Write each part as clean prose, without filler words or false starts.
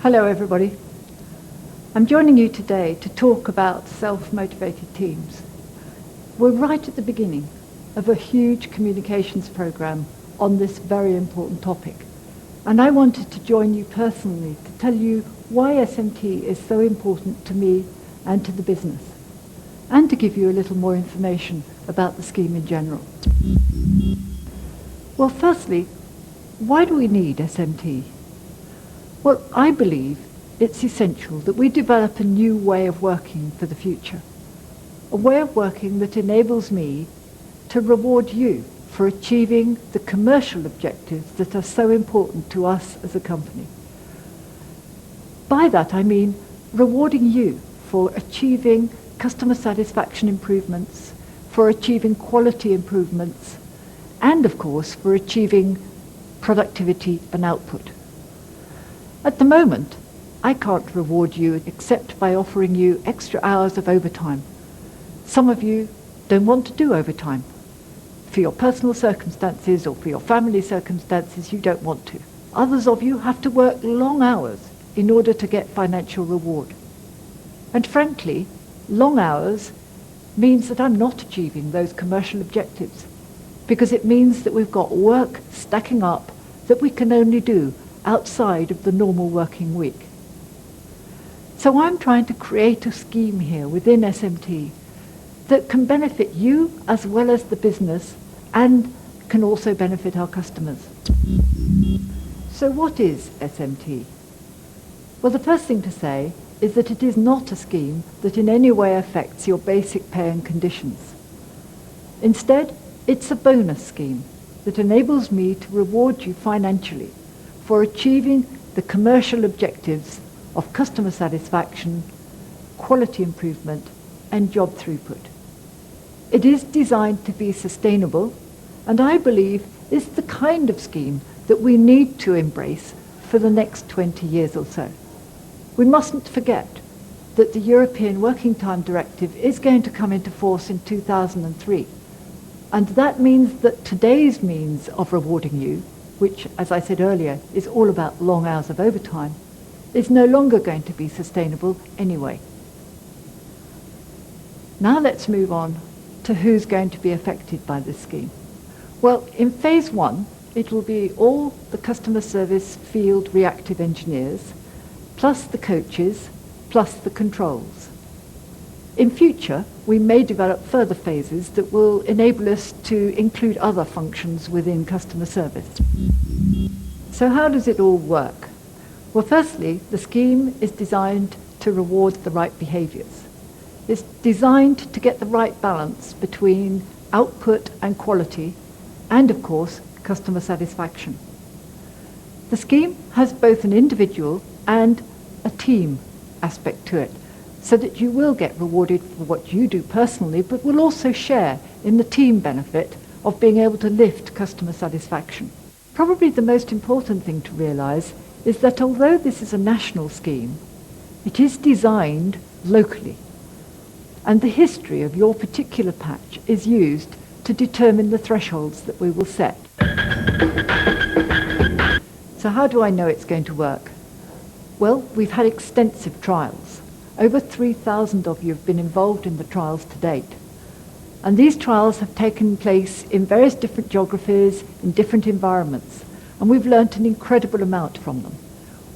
Hello everybody. I'm joining you today to talk about self-motivated teams. We're right at the beginning of a huge communications program on this very important topic. And I wanted to join you personally to tell you why SMT is so important to me and to the business, and to give you a little more information about the scheme in general. Well, firstly, why do we need SMT? Well, I believe it's essential that we develop a new way of working for the future. A way of working that enables me to reward you for achieving the commercial objectives that are so important to us as a company. By that I mean rewarding you for achieving customer satisfaction improvements, for achieving quality improvements, and of course for achieving productivity and output. At the moment, I can't reward you except by offering you extra hours of overtime. Some of you don't want to do overtime. For your personal circumstances or for your family circumstances, you don't want to. Others of you have to work long hours in order to get financial reward. And frankly, long hours means that I'm not achieving those commercial objectives, because it means that we've got work stacking up that we can only do outside of the normal working week. So I'm trying to create a scheme here within SMT that can benefit you as well as the business and can also benefit our customers. So what is SMT? Well, the first thing to say is that it is not a scheme that in any way affects your basic pay and conditions. Instead, it's a bonus scheme that enables me to reward you financially for achieving the commercial objectives of customer satisfaction, quality improvement, and job throughput. It is designed to be sustainable, and I believe is the kind of scheme that we need to embrace for the next 20 years or so. We mustn't forget that the European Working Time Directive is going to come into force in 2003. And that means that today's means of rewarding you, which, as I said earlier, is all about long hours of overtime, is no longer going to be sustainable anyway. Now let's move on to who's going to be affected by this scheme. Well, in phase one, it will be all the customer service field reactive engineers, plus the coaches, plus the controls. In future, we may develop further phases that will enable us to include other functions within customer service. So how does it all work? Well, firstly, the scheme is designed to reward the right behaviours. It's designed to get the right balance between output and quality, and of course, customer satisfaction. The scheme has both an individual and a team aspect to it, so that you will get rewarded for what you do personally, but will also share in the team benefit of being able to lift customer satisfaction. Probably the most important thing to realise is that although this is a national scheme, it is designed locally, and the history of your particular patch is used to determine the thresholds that we will set. So how do I know it's going to work? Well, we've had extensive trials. Over 3,000 of you have been involved in the trials to date. And these trials have taken place in various different geographies, in different environments. And we've learnt an incredible amount from them.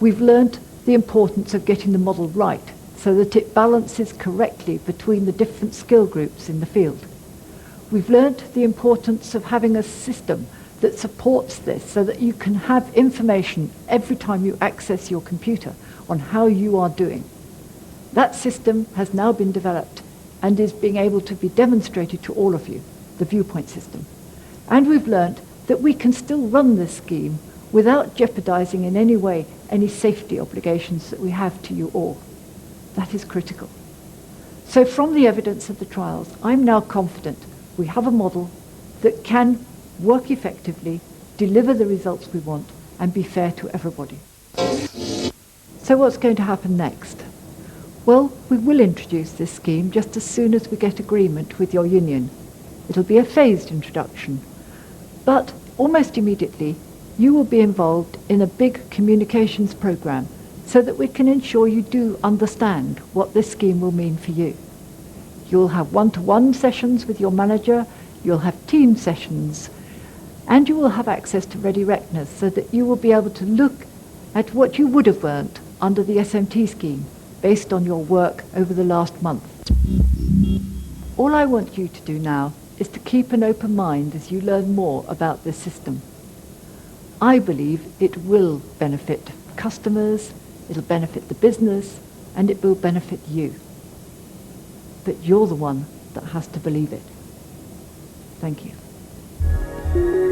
We've learnt the importance of getting the model right so that it balances correctly between the different skill groups in the field. We've learnt the importance of having a system that supports this so that you can have information every time you access your computer on how you are doing. That system has now been developed and is being able to be demonstrated to all of you, the viewpoint system. And we've learnt that we can still run this scheme without jeopardizing in any way any safety obligations that we have to you all. That is critical. So from the evidence of the trials, I'm now confident we have a model that can work effectively, deliver the results we want, and be fair to everybody. So what's going to happen next? Well, we will introduce this scheme just as soon as we get agreement with your union. It'll be a phased introduction, but almost immediately you will be involved in a big communications program so that we can ensure you do understand what this scheme will mean for you. You'll have one-to-one sessions with your manager, you'll have team sessions, and you will have access to ready reckoners so that you will be able to look at what you would have earned under the SMT scheme based on your work over the last month. All I want you to do now is to keep an open mind as you learn more about this system. I believe it will benefit customers, it'll benefit the business, and it will benefit you. But you're the one that has to believe it. Thank you.